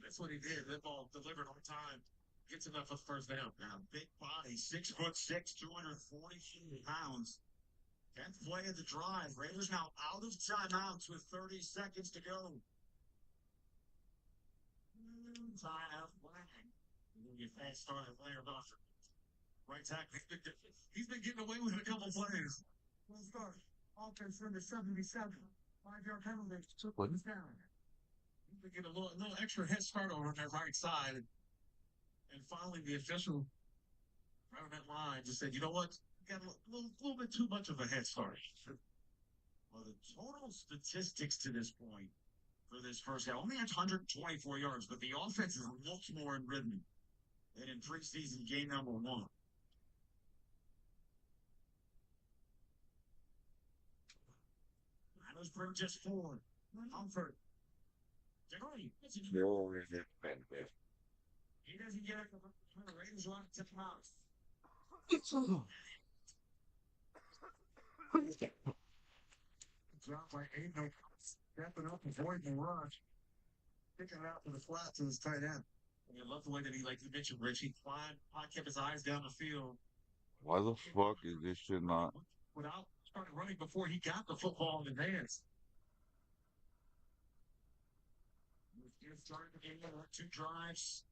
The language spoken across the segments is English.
That's what he did. That ball delivered on time. Gets enough for the first down. Now, big body, 6'6", 240 pounds. 10th play of the drive. Raiders now out of timeouts with 30 seconds to go. Timeout flag. Get fast start at Larry Buster. Right tackle. He's been getting away with a couple plays. Full start. Offense under 77. 5-yard penalty. Took us down. He's been getting a little extra head start over on that right side. And finally, the official right on that line just said, you know what? You got a little bit too much of a head start. Well, the total statistics to this point for this first half only had 124 yards, but the offense is much more in rhythm than in preseason game number 1. Niners bring just 4. Comfort. No, it's expensive. He doesn't get it. The Raiders want to tip him out. Dropped by 8. No, stepping up, avoiding the rush. Picking it out to the flat to his tight end. I love the way that he, like you mentioned, Rich, he kept his eyes down the field. Why the fuck is this shit not? Without starting running before he got the football in his hands. Starting the game, 2 drives.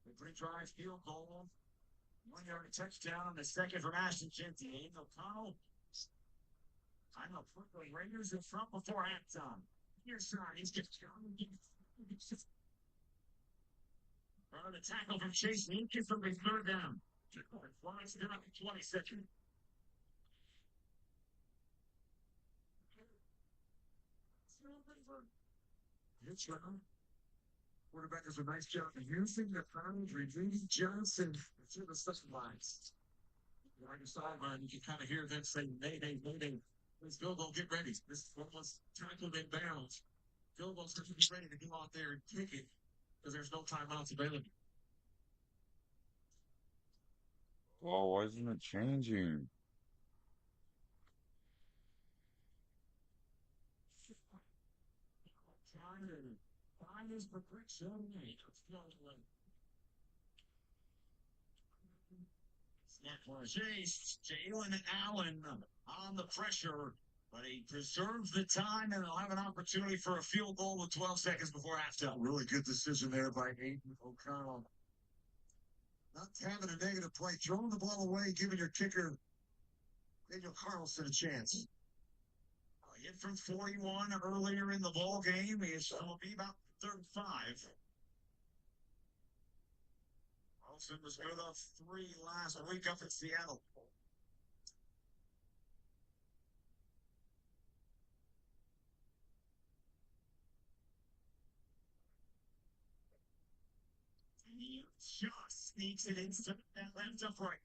The 3 drives, field goal. 1-yard touchdown on the second from Ashton Jeanty. Aiden O'Connell. I know, put the Raiders in front before halftime. Here's Sean. He's just running the tackle from Chase Lincoln from his 3rd down. Flies down to 22nd. It's wrong. Quarterback does a nice job of using the pounds, retrieving Johnson through the stuff lines. Right inside line, you can kind of hear them say, Mayday, Mayday. This field goal, get ready. This one was tackled in bounds. Field goal's going to be ready to go out there and kick it because there's no timeouts available. Oh, why isn't it changing? Finals for Brick Snap for Chase. Jalen Allen on the pressure, but he preserves the time and he'll have an opportunity for a field goal with 12 seconds before halftime. Really good decision there by Aiden O'Connell. Not having a negative play, throwing the ball away, giving your kicker, Daniel Carlson, a chance. Hit from 41 earlier in the ball game. Will be about 35. Carlson was good off 3 last week up in Seattle. He just sneaks it into that left upright.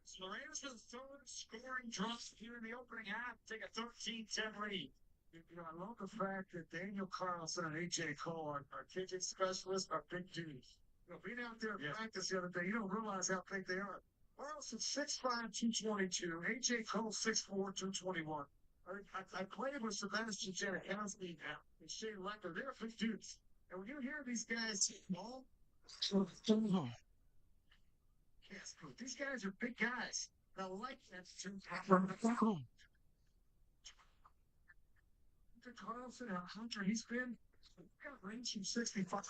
So the Raiders with the 3rd scoring drop here in the opening half take a 13-10 lead. You know, I love the fact that Daniel Carlson and A.J. Cole are kicking specialists, are big dudes. You know, being out there in practice the other day, you don't realize how big they are. Carlson 6'5", 222. A.J. Cole 6'4", 221. I played with Sebastian Janikowski and Shane Lecker. They're big dudes. And when you hear these guys ball, yes, these guys are big guys. I like that. Carlson and Hunter, he's been got range from 65.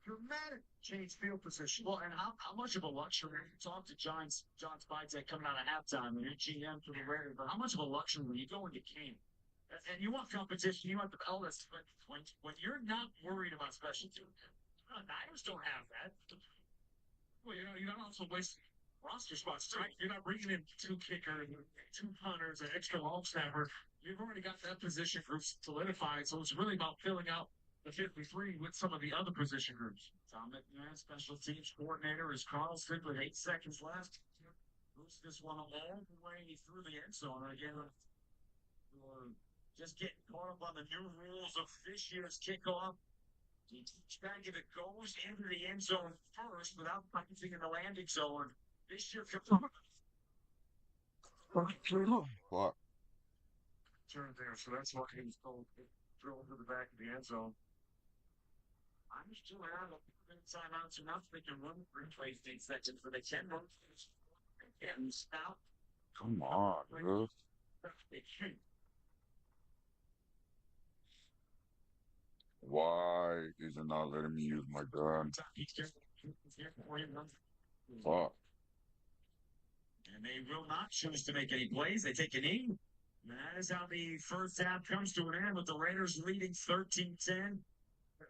Dramatic change field position. Well, and how much of a luxury? You talk to John Spytek coming out of halftime, and your GM for the Raiders, but how much of a luxury when you go into camp? And you want competition, you want the eldest, but when you're not worried about special teams, Niners don't have that. Well, you know, you're not also wasting roster spots, right? You're not bringing in 2 kickers, 2 punters, an extra long snapper. You've already got that position group solidified, so it's really about filling out the 53 with some of the other position groups. Tom McMahon, special teams coordinator, is Carlson with 8 seconds left. Moves this one all the way through the end zone. Again, just getting caught up on the new rules of this year's kickoff. Each bag if it goes into the end zone first without punching in the landing zone. This year, Fuck. return there, so that's why he was told to throw into the back of the end zone. I'm still out of timeouts enough. They can run replay things that for the 10 run and stop. Come on, dude. They can. Why is it not letting me use my gun? Fuck. And they will not choose to make any plays. They take a knee. And that is how the first half comes to an end with the Raiders leading 13-10.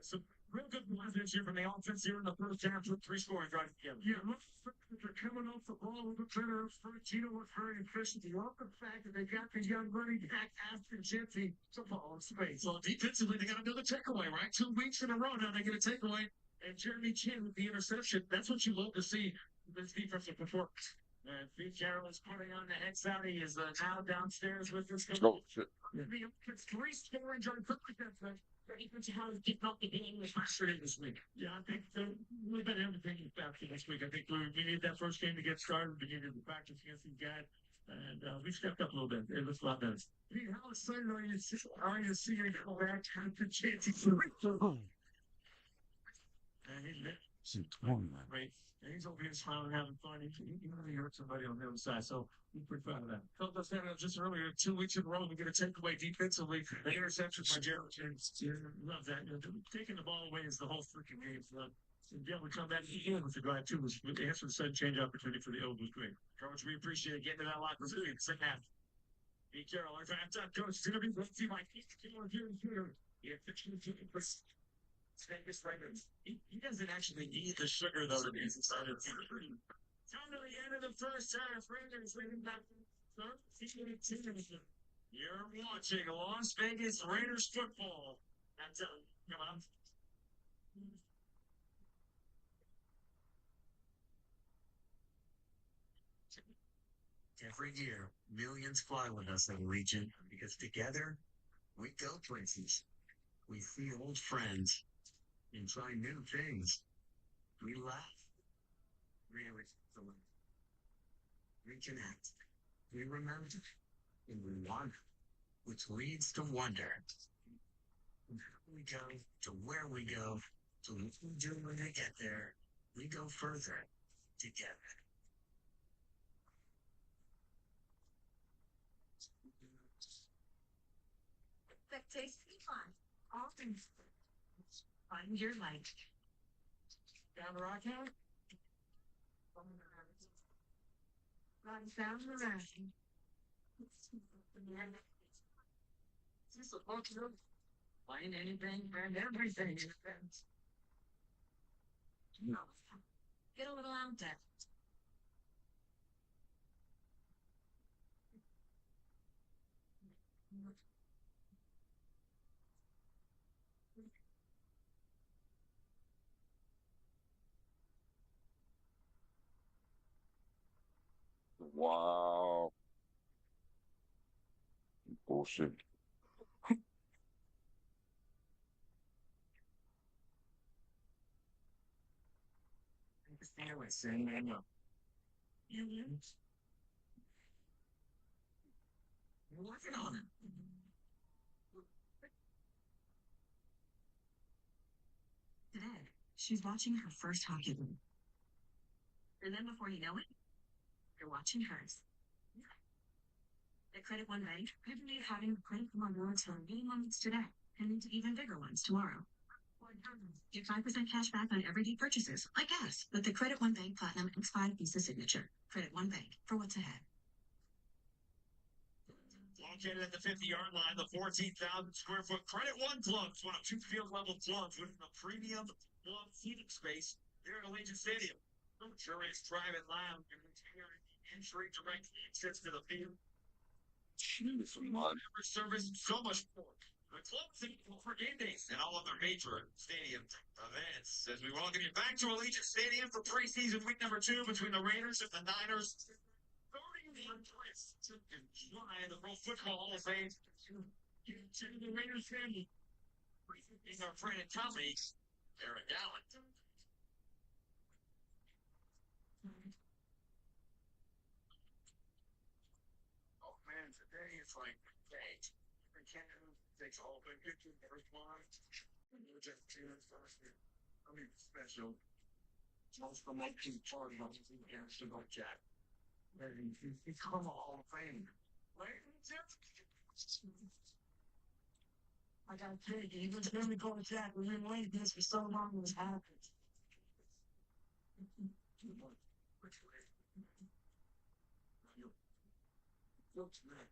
Some real good positives here from the offense here in the first half with 3 scoring drives together. Yeah, they're coming off the ball a little better. Tito was very efficient. The other fact that they got these young running back Aston Jeffy to fall in space. Well, defensively, they got another takeaway, right? 2 weeks in a row now they get a takeaway. And Jeremy Chin with the interception. That's what you love to see this defensive performance. And Pete Carroll is putting on the head sound. He is now downstairs with this. Oh, shit. It's 3 scoring drives. How to get up the game was frustrating this week. Yeah, I think we've been everything back this week. I think we needed that first game to get started. We needed the practice against these guys. And we stepped up a little bit. It looks a lot better. Pete, how excited are you to see him go back to the chance? And he's great. And he's over here smiling, having fun. He really hurt somebody on the other side, so I'm pretty proud of that. Felt us that just earlier, 2 weeks in a row, we get a takeaway defensively. The interception by Gerald James. Love that. Taking the ball away is the whole freaking game. And yeah, we come back again with the drive, too. The answer to the sudden change opportunity for the O's was great. Coach, we appreciate getting to that locker room in the second half. Pete Carroll, our halftime coach, is going to be with you, Mike. He's going to here. He doesn't actually need the sugar, though, to be excited. Come to the end of the first half. Raiders leading back 13-10. You're watching Las Vegas Raiders football. That's come on. Every year, millions fly with us at Allegiant because together we go places. We see old friends and try new things. We laugh. Really, reconnect. We remember. And we wonder, which leads to wonder. From how we go to where we go to what we do when we get there. We go further together. That tastes fun. All things. Find your light. Down the rock here? Run down the rock. Is this a bunch of find anything and everything? No. Get a little out there. Wow. Bullshit. Stay away, saying I know. You're working on it. Today, she's watching her first hockey game. And then before you know it, you're watching hers. At Credit One Bank, we believe having Credit One rewards for big moments today and into even bigger ones tomorrow. Get 5% cash back on everyday purchases, like gas, with the Credit One Bank Platinum X5 Visa Signature. Credit One Bank, for what's ahead. Located at the 50-yard line, the 14,000 square foot Credit One Clubs, one of 2 field level clubs with a premium club seating space here at Allegiant Stadium. Luxurious private lounge and entry direct access to the field. Member service, so much more. The club's equal for game days and all other major stadium events. As we welcome you back to Allegiant Stadium for preseason week number 2 between the Raiders and the Niners. 31 twists to enjoy the Pro Football Hall of Fame. To the Raiders family. Presenting our friend and colleague, Eric Allen. Oh man, today it's like great. Takes all the pictures first one. Just first. I mean, special. Most of my two party ones against the Jack. And he's become a Hall of Fame. I gotta tell you, he was going to go to Jack. We've been waiting this for so long. It was happening. Which way? Looks good.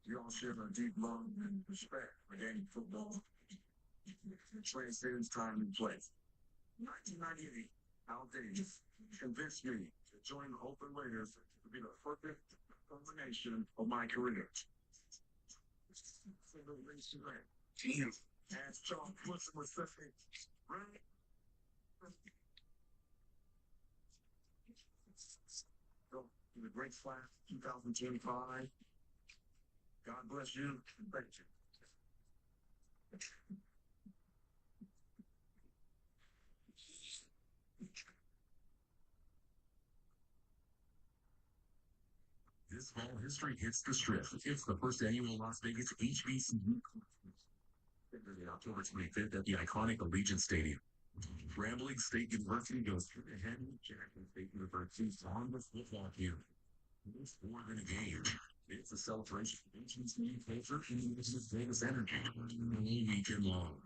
We all share a deep love and respect for game football. Trey Stadium's time and place. 1998, Al Davis convinced me to join the Oakland Raiders to be the perfect combination of my career. Damn. As Charles Woodson was saying, right? So, in the great class 2025, God bless you. Thank you. This fall, history hits the strip. It's the first annual Las Vegas HBCU Conference. October 25th at the iconic Allegiant Stadium. Grambling State University goes through the head of Jackson State University's longest football field. It's more than a game. It's a celebration of HBCU culture and Vegas energy all weekend long.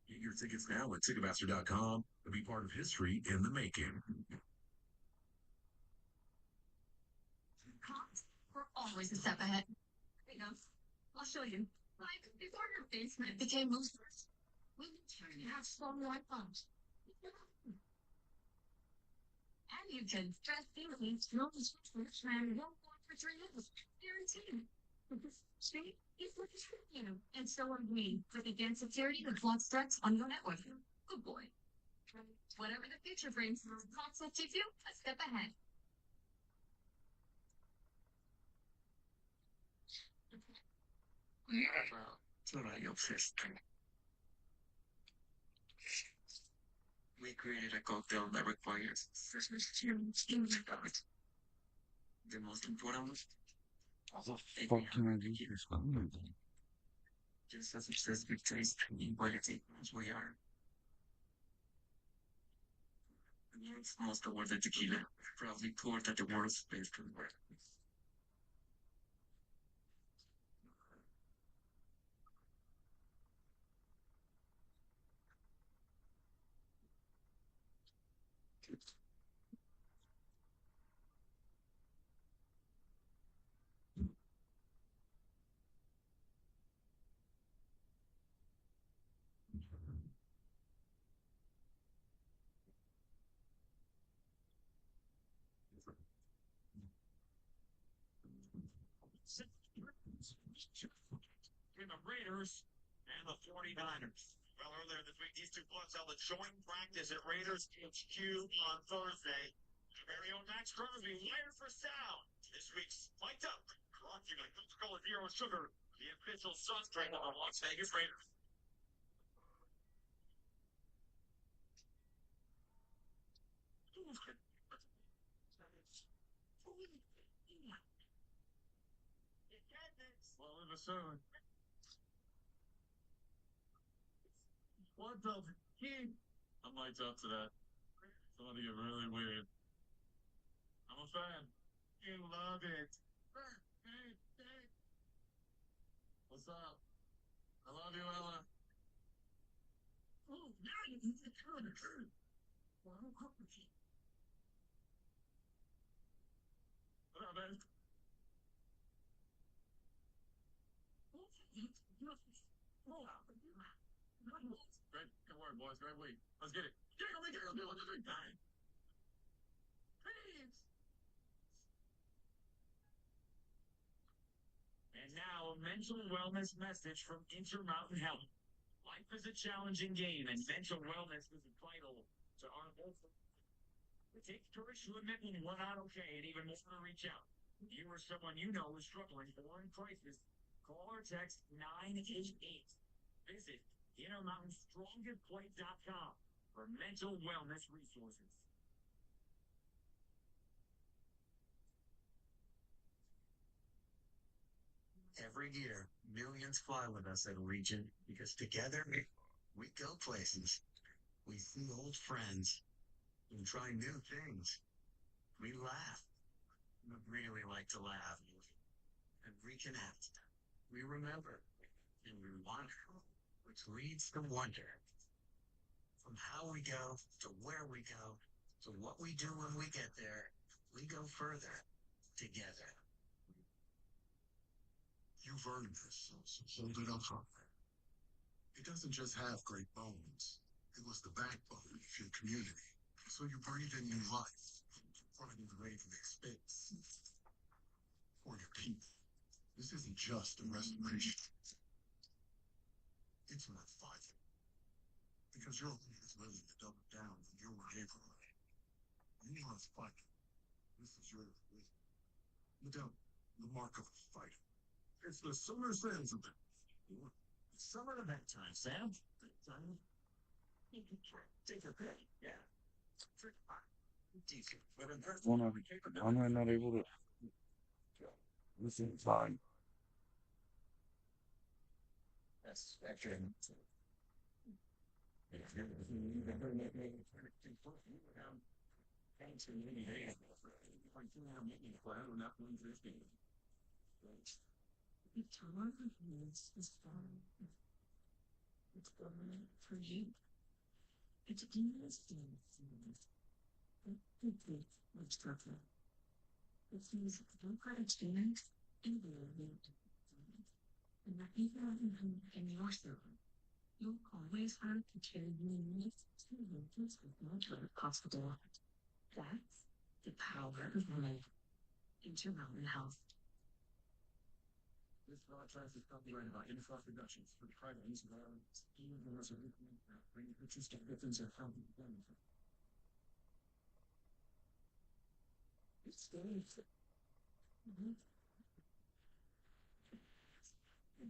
Get your tickets now at Ticketmaster.com to be part of history in the making. We're always a step ahead. There you go. I'll show you. Like, before your basement became monsters, we learned to have slow light bulbs. And you can trust feelings, no switch man, won't work for 3 years. Guaranteed. See? He's looking for you. And so are we. With advanced security that blocks threats on your network. Good boy. Whatever the future brings, Cox will keep you a step ahead. We created a cocktail that requires the most important one. How the fuck can I do this? Just as obsessed with taste and quality as we are. It's most awarded tequila, proudly poured at the world's best reward. Between the Raiders and the 49ers. Well, earlier this week, these two clubs held a joint practice at Raiders HQ on Thursday. Their very own Max Crosby wired for sound. This week's Mic'd Up, brought to you by Coca-Cola Zero Sugar, the official soft drink of the Las Vegas Raiders. Well, in the soon. What the king? I might up to that. Some of you are really weird. I'm a fan. You love it. What's up? I love you, Ella. Oh, now you need to turn the truth. Well, I'm complicated. What up, man? Great, good work, boys. Great week. Let's get it. And now a mental wellness message from Intermountain Health. Life is a challenging game, and mental wellness is vital to our health. It takes courage to admit when we're not okay, and even more to reach out. If you or someone you know is struggling or in crisis, call or text 988. Visit IntermountainStrongestPlate.com. for mental wellness resources. Every year, millions fly with us at Allegiant because together we go places. We see old friends and try new things. We laugh. We really like to laugh and reconnect. We remember and we wonder, which leads to wonder. From how we go to where we go to what we do when we get there, we go further together. You've earned this, so hold it up high. It doesn't just have great bones. It was the backbone of your community. So you breathe in new life. Finding a way to make space for your people. This isn't just a restoration. It's worth fighting. Because your leader is willing to double down on your neighborhood. You must fight. This is your wisdom. The mark of a fighter. It's the summer sands event. Summer event time, Sam. Time. Take a pick. Yeah. Decent. But in first, Why am I not able to listen fine? that's actually. The time is fun. It's fun for you. It's a dynasty. Much tougher. It means don't understand and believe. And that even in your circle, you'll always have to carry the needs to influence with no total possible. That's the power of life into relevant health. This broadcast is copyrighted by Infrared Productions for the private use of our even the rest of the bring pictures to victims of health and benefit. It's very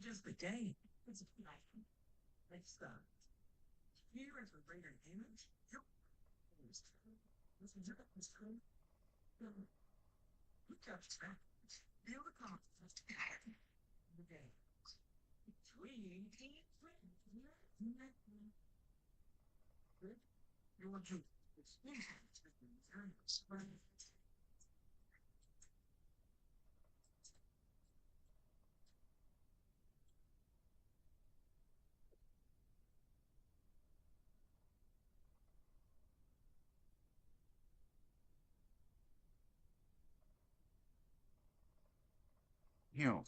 just a day. It's a life. Lifestyle. Here is a greater image. Yep. This is it. It's cool. Look at that. Feel the confidence. The day. Between you want to experience. You know,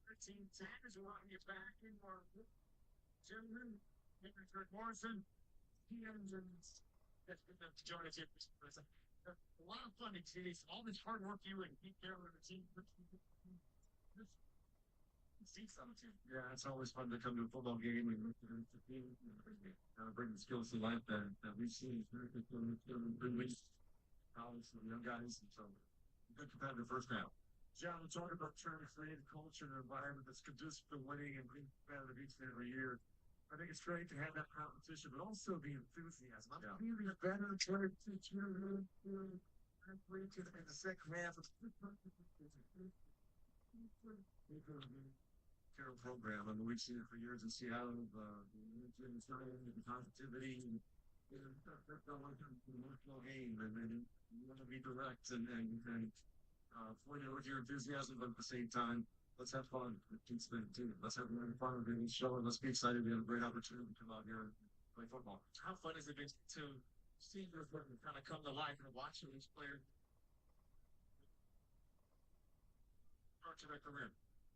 13 Sanders will want to get back in more. Gentlemen, Greg Morrison, he ends that's been to join us here. A lot of fun to all this hard work you and Pete Carroll and the team. See something. Yeah, it's always fun to come to a football game and bring the skills to life that we've seen. Good college and young guys, and so good competitive first round. John, we're talking about translating culture and environment that's conducive to winning and being competitive each and every year. I think it's great to have that competition, but also the enthusiasm. I'm feeling a better trying to in the second half of Carroll program. I mean, we've seen it for years in Seattle. The positivity and that like an emotional game, and then you want to be direct and point it with your enthusiasm, but at the same time, let's have fun. Let's have fun with the show, and let's be excited. We have a great opportunity to come out here and play football. How fun has it been to see this kind of come to life and watch each player start to their career?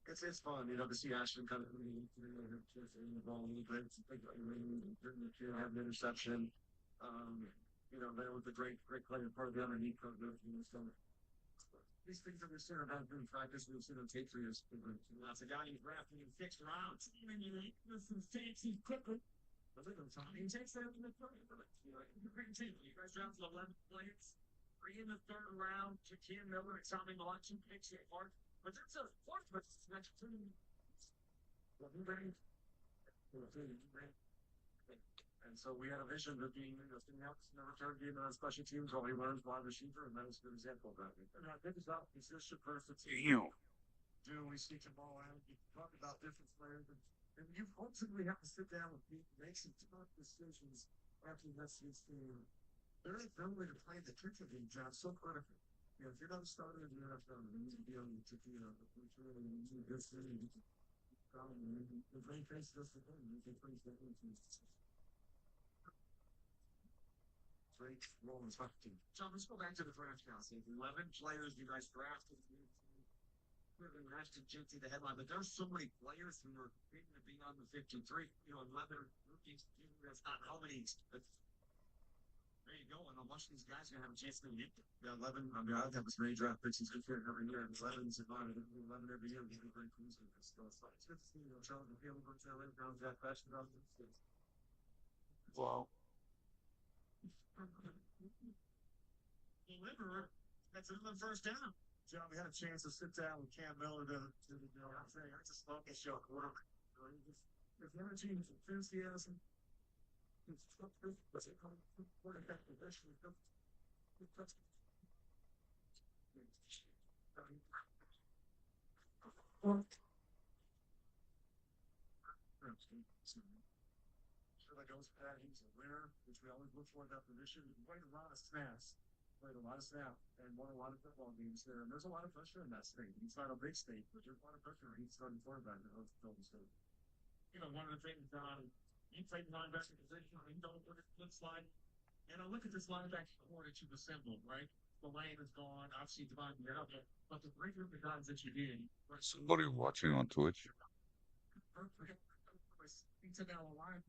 It's fun, to see Ashton kind of in the ball a little bit. Have an interception. There was a great player part of the underneath of the these things that we've seen about in practice, we've seen on tape for years. That's a guy you drafted in 6 rounds. Even you this is tapes, he's quicker. But look at the time. He takes that in the third. You know, you're great team. You guys dropped to 11 players. 3 in the third round to Cam Miller and Tommy Milano, 2 picks at Mark. But that's a fourth, but that's 2. And so we had a vision of being something else in the return game on special teams while he learns wide receiver, and that was a good example of that. And I think it's about position versatility. Damn. Do we see tomorrow? You talk about different players, and you ultimately have to sit down with people, make some tough decisions after this team. Their ability to play the cricket game, John, so critical. You know, if you're not a starter in the NFL, you need to be able to be a good thing. The brain face does the thing. You can face that into great role in special team. John, let's go back to the draft council. 11 players you guys drafted. Really drafted Jinty the headline, but there's so many players who are competing to be on the 53. You know, 11 rookies. That's not how many. There you go, and a bunch of these guys are gonna have a chance to get 11. I mean, I have as many draft picks as good for every year. 11's about 11 every year. We're very cruising. So it's like, it's good to see, you know, Charles McHale, Brown, Jack Passion, Wow. Deliverer. That's another first down. John, we had a chance to sit down with Cam Miller to you know, I'm saying, I just love this show. If the other team's enthusiasm, he's a winner, which we always look for in that position. He played a lot of snaps. Played a lot of snaps and won a lot of football games there. And there's a lot of pressure in that state. He's not a big state, but there's a lot of pressure. He's starting quarterback in Oklahoma State. You know, one of the things you played linebacker position, you know what it looks like. And I look at this linebacker core that you've assembled, right? The lane is gone, obviously dividing it up, but the three group of guys that you did. Somebody watching on Twitch. To now line,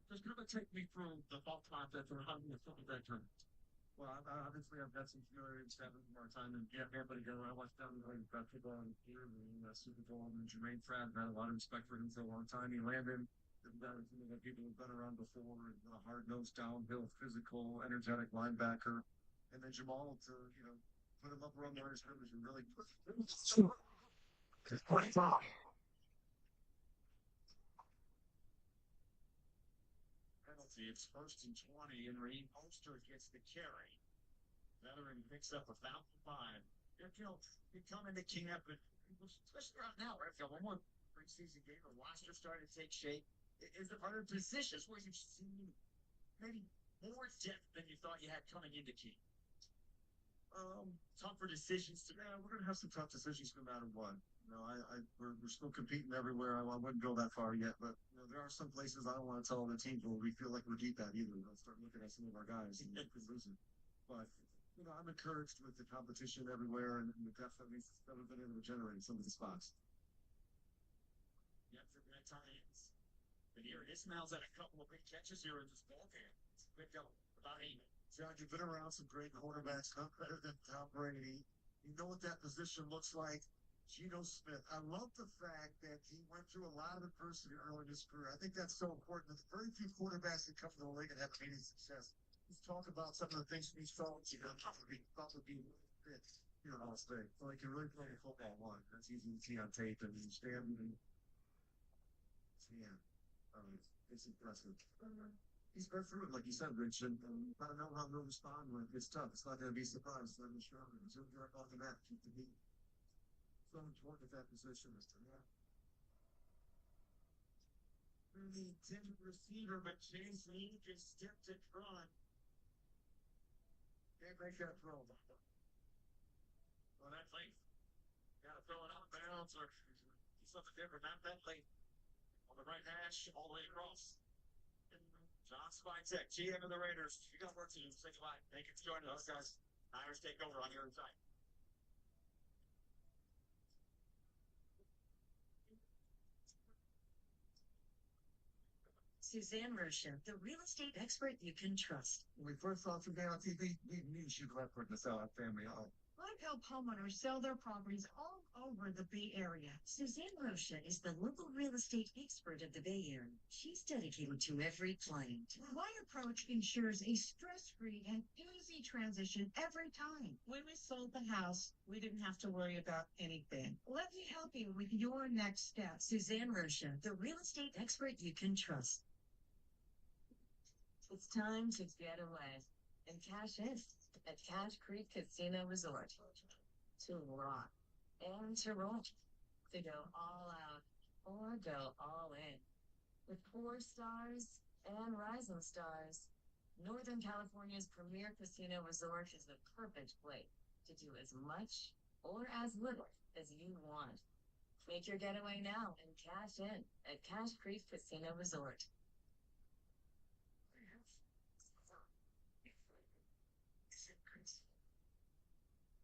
just kind of take me through the thought process or how you look at that term. Well, obviously, I've got some familiarity with our time in everybody go. I watched down the line basketball and here in the Super Bowl and Jermaine Pratt. Had a lot of respect for him for a long time. He landed. The people who've been around before, hard-nosed, downhill, physical, energetic linebacker, and then Jamal to put him up around the line of scrimmage and really put. Penalty. It's 1st and 20, and Raheem Mostert gets the carry. Veteran picks up about 5. You come into camp, and especially right now, right? Got one more preseason game. The roster starting to take shape. Is there other positions where you've seen maybe more depth than you thought you had coming into camp? Tougher decisions today. We're going to have some tough decisions no matter what. We're still competing everywhere. I wouldn't go that far yet, but there are some places I don't want to tell the team where we feel like we're deep at either. I'll start looking at some of our guys and losing. But I'm encouraged with the competition everywhere and the depth that we've been able to generate in some of the spots. Yeah, for that times. But here, Ismail's had a couple of big catches here in this ball game. It's picked up about 8. John, you've been around some great quarterbacks, not better than Tom Brady. You know what that position looks like. Geno Smith. I love the fact that he went through a lot of adversity early in his career. I think that's so important. There's very few quarterbacks that come to the league and have any success. Let's talk about some of the things we thought would be fit. All state. So he can really play a football one. That's easy to see on tape and stand and it's impressive. He's been through it, like you said, Rich, and I don't know how he'll respond when it's tough. It's not going to be surprised. It's not going to be strong. It's going to be right off the bat. Keep the beat. So important at that position is to have. The intended receiver, but Chase Lee just stepped in front. Can't make that throw. Well, that's late. Got to throw it out of bounds or something different. Not that late. On the right hash, all the way across. John Spytek, GM of the Raiders. You got work to do. Say goodbye. Thank you for joining us, guys. Niners take over on your inside. Suzanne Rocha, the real estate expert you can trust. When we first saw today on TV, we knew she'd represent this out family. I've helped homeowners sell their properties all over the Bay Area. Suzanne Rocha is the local real estate expert of the Bay Area. She's dedicated to every client. My approach ensures a stress-free and easy transition every time. When we sold the house, we didn't have to worry about anything. Let me help you with your next step. Suzanne Rocha, the real estate expert you can trust. It's time to get away and cash in at Cash Creek Casino Resort. To rock and to roll. To go all out or go all in. With 4 stars and rising stars, Northern California's premier casino resort is the perfect place to do as much or as little as you want. Make your getaway now and cash in at Cash Creek Casino Resort.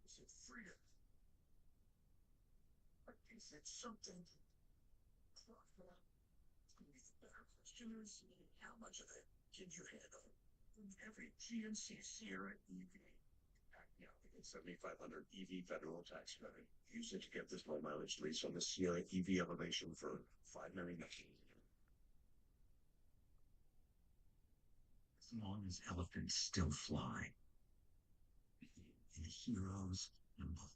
Is it freedom? Or is it something? Better question is, how much of it can you handle? Every GMC Sierra EV. You know, it's 7,500 EV federal tax credit. Use it to get this low mileage lease on the Sierra EV Elevation for $5 million. As long as elephants still fly. And heroes nimble.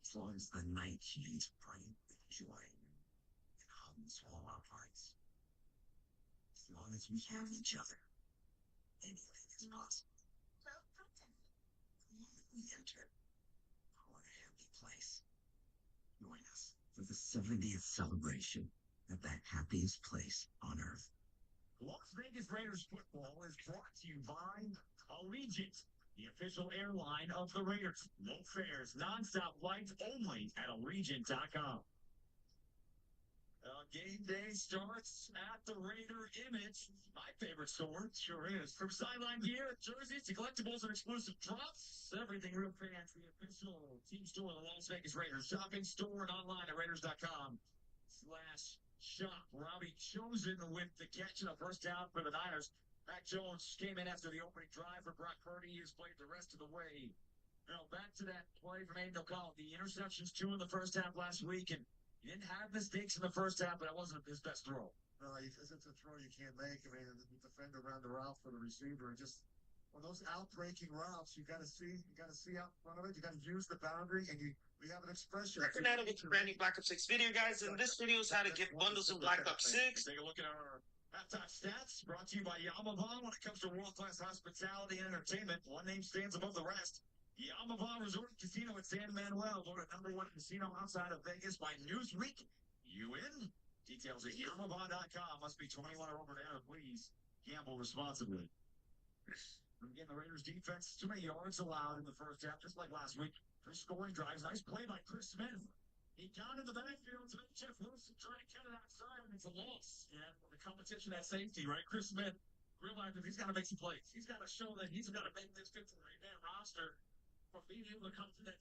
As long as the night shines bright with joy and hums all our hearts. As long as we have each other, anything is possible. The moment we enter our happy place, join us for the 70th celebration at that happiest place on earth. Las Vegas Raiders football is brought to you by Allegiant, the official airline of the Raiders. No fares, non-stop flights only at Allegiant.com. Game day starts at the Raider Image. My favorite store, sure is. From sideline gear, jerseys, to collectibles and exclusive drops, everything real fans. The official team store of the Las Vegas Raiders. Shopping store and online at Raiders.com/shop. Robbie Chosen with the catch in the first down for the Niners. Mac Jones came in after the opening drive for Brock Purdy. He has played the rest of the way. Now back to that play from Aiden O'Connell. The interceptions, 2 in the first half last week, and he didn't have mistakes in the first half, but it wasn't his best throw. No, it's a throw you can't make. I mean, the defender around the route for the receiver, and just on those out-breaking routes, you got to see out in front of it. You got to use the boundary, and we have an expression. Fernando with the brand new Black Ops 6 video, guys, and this video is how to get bundles in Black Ops 6. Take a look at our halftime stats, brought to you by Yamavon. When it comes to world-class hospitality and entertainment, one name stands above the rest. Yamavon Resort Casino at San Manuel, voted #1 casino outside of Vegas by Newsweek. You in? Details at Yamavon.com. Must be 21 or over to enter. Please gamble responsibly. Again, the Raiders defense, too many yards allowed in the first half, just like last week. 3 scoring drives. Nice play by Chris Smith. He got in the backfield to make Jeff Wilson try to cut it outside, and it's a loss. And the competition at safety, right? Chris Smith realized that he's got to make some plays. He's got to show that he's got to make this fit to the right man roster for being able to come to that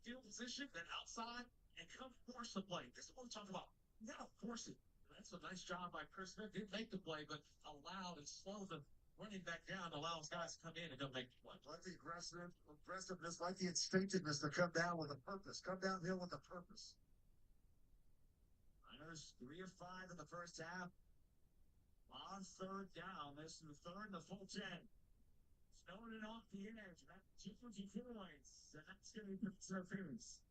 field position, then outside, and come force the play. This is what we're talking about. You got to force it. That's a nice job by Chris Smith. Didn't make the play, but allowed and slowed the running back down, allows guys to come in and don't make the play. Like the aggressiveness, like the instinctiveness to come down with a purpose. Come downhill with a purpose. Niners 3 of 5 in the first half. On third down, this is the third and the full 10. Snowden off the edge. That's 2 points. And that's going to be interference.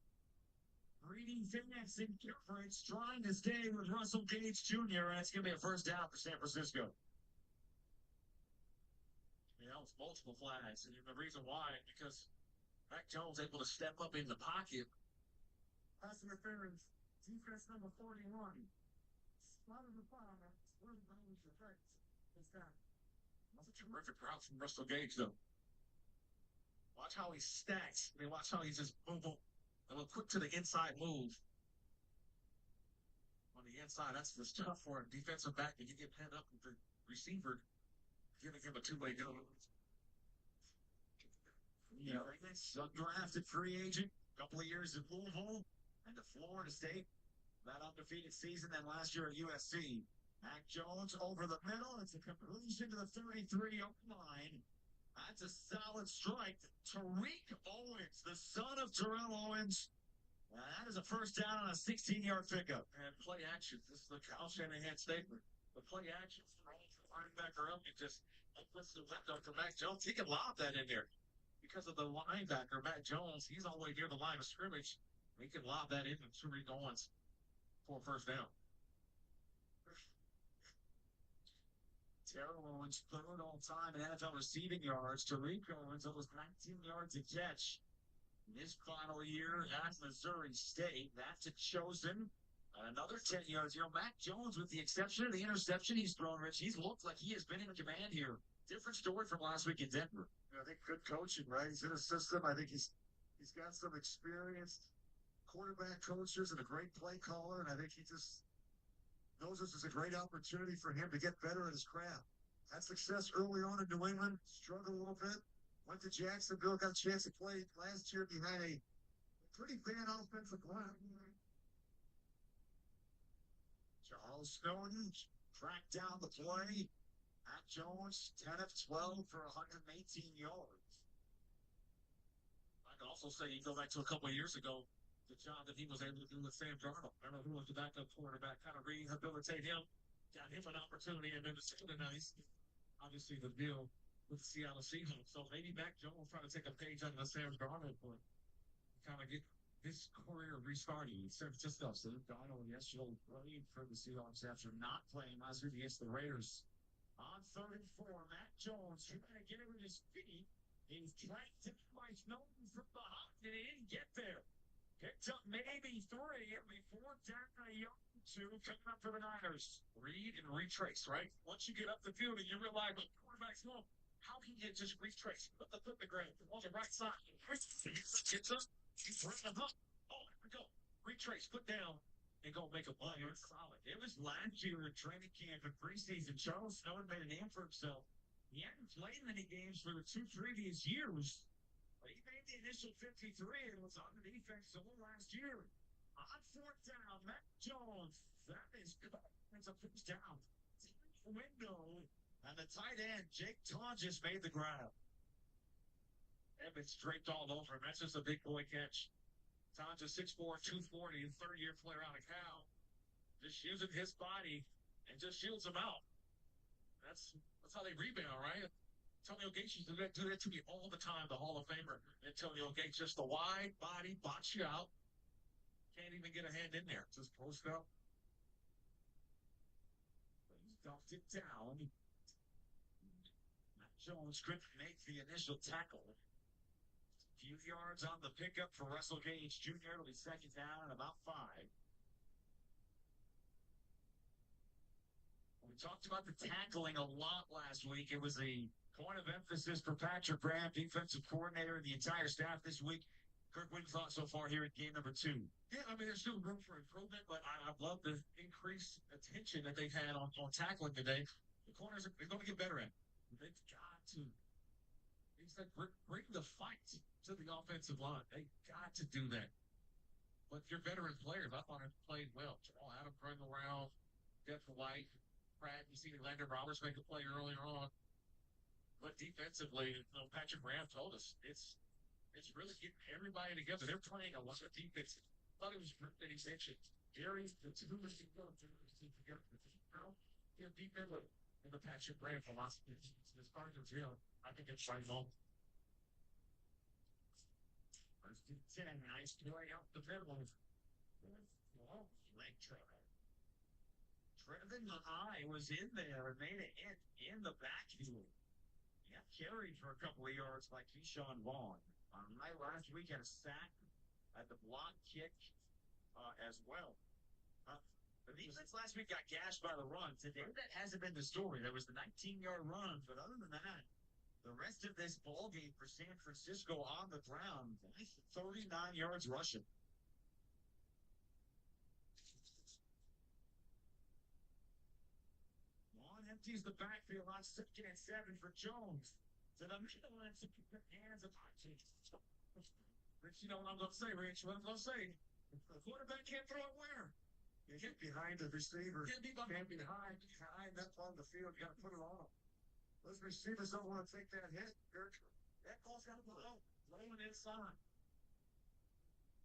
Breeding fans in difference, trying to stay with Russell Gage Jr., and it's going to be a first down for San Francisco. You know, it's multiple flags, and the reason why, because Mac Jones able to step up in the pocket. Pass interference, defense number 41. Spotted the ball. Where's the ball? It's that. That's a terrific route from Russell Gage, though. Watch how he stacks. I mean, watch how he's just boom, boom. A little quick to the inside move. On the inside, that's tough for a defensive back. If you get pinned up with the receiver, you're going to give a two-way go. Yeah, undrafted free agent, couple of years at Louisville and to Florida State. That undefeated season, then last year at USC. Mac Jones over the middle. It's a completion to the 33 line. That's a solid strike. Tariq Owens, the son of Terrell Owens. That is a first down on a 16-yard pickup. And play action. This is the Kyle Shanahan statement. The play action. Linebacker up and just puts the window to Mac Jones. He can lob that in there. Because of the linebacker, Matt Jones, he's all the way near the line of scrimmage. He can lob that in to Tariq Owens for a first down. Terrell Owens, third all time in NFL receiving yards. Tariq Owens, almost 19 yards a catch. In his final year at Missouri State, that's a chosen. Another 10 yards. You know, Mac Jones, with the exception of the interception he's thrown, Rich, he's looked like he has been in command here. Different story from last week in Denver. I think good coaching, right? He's in a system. I think he's got some experienced quarterback coaches and a great play caller, and I think he just knows this is a great opportunity for him to get better at his craft. Had success early on in New England, struggled a little bit, went to Jacksonville, got a chance to play last year behind a pretty bad offensive line. Charles Snowden tracked down the play. Matt Jones, 10 of 12 for 118 yards. I can also say you go back to a couple of years ago, the job that he was able to do with Sam Darnold. I don't know who was the backup quarterback, kind of rehabilitate him, got him an opportunity in Minnesota. Nice. Obviously, the deal with the Seattle Seahawks. So maybe Mac Jones trying to take a page out of the Sam Darnold book, kind of get his career restarting in San Francisco. So Darnold yesterday played for the Seahawks after not playing last week against the Raiders. On 3rd and 4, Mac Jones trying to get him with his feet. He's tracked down by Snowden from behind, and he didn't get there. Picked up maybe 3 before down a yard or 2 coming up for the Niners. Read and retrace, right? Once you get up the field and you realize the quarterback's low, how can you just retrace? Put the foot in the ground on the right side. Gets up, you bring him up. Oh, there we go. Retrace, put down, and go make a play. It's solid. It was last year in training camp and preseason. Charles Snowden made a name for himself. He hadn't played many games for the 2 previous years. But he made the initial 53 and was on the defense the whole last year. On 4th down, Mac Jones. That is good. It's a first down. Window. And the tight end, Jake Tonjes, made the grab. Evans draped all over him. That's just a big boy catch. Tonjes 6'4", 240, third-year player out of Cal. Just using his body and just shields him out. That's how they rebound, right? Antonio Gates used to do that to me all the time, the Hall of Famer. Antonio Gates, just a wide body, box you out. Can't even get a hand in there. Just post up. He dumped it down. Matt Jones couldn't make the initial tackle. A few yards on the pickup for Russell Gage Jr. It'll be 2nd down and about 5. We talked about the tackling a lot last week. It was a point of emphasis for Patrick Graham, defensive coordinator, and the entire staff this week. Kirk, what do you thought so far here at game number 2? Yeah, I mean, there's still room for improvement, but I've loved the increased attention that they've had on tackling today. The corners are going to get better at it. They've got to. It's like bring the fight to the offensive line. They got to do that. But your veteran players, I thought have played well. Jamal Adams running around, Jeff White, Pratt, you see Landon Roberts make a play earlier on. But defensively, Patrick Graham told us it's really getting everybody together. They're playing a lot of defense. I thought it was great that he mentioned Gary, the 2 together. Defense and the Patrick Graham philosophy. As far as I think it's right on. First and 10, nice play out the middle. Leg trap. Trevin High was in there and made it in the backfield. He got carried for a couple of yards by Keyshawn Vaughn. Last week had a sack at the block kick as well. The defense last week got gashed by the run. Today, that hasn't been the story. There was the 19-yard run, but other than that, the rest of this ball game for San Francisco on the ground, 39 yards rushing. Empties the backfield on 2nd and 7 for Jones. To the middle and to keep the hands of Rich, you know what I'm going to say, Rich. What I'm going to say. The quarterback can't throw it where? You get behind the receiver. Can't be behind that part of the field. You got to put it on him. Those receivers don't want to take that hit. That ball's got to go low. Rolling inside.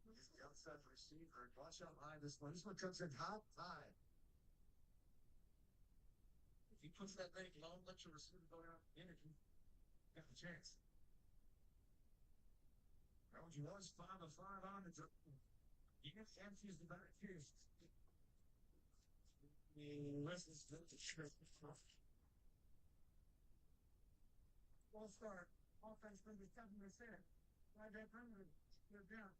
He's the outside receiver. Watch out behind this one. This one comes in hot high. If he puts that thing low, let your receiver go down in it, you got a chance. That was 5-5 on it. You get empties the back here. The rest is good to trip. Full start. Offense brings it 7%. Right there, you're down.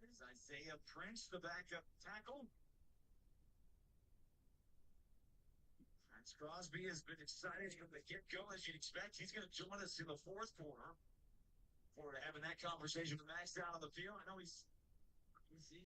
Is Isaiah Prince the backup tackle? Prince Crosby has been excited from the get-go, as you'd expect. He's going to join us in the fourth quarter for having that conversation with Max down on the field. I know he's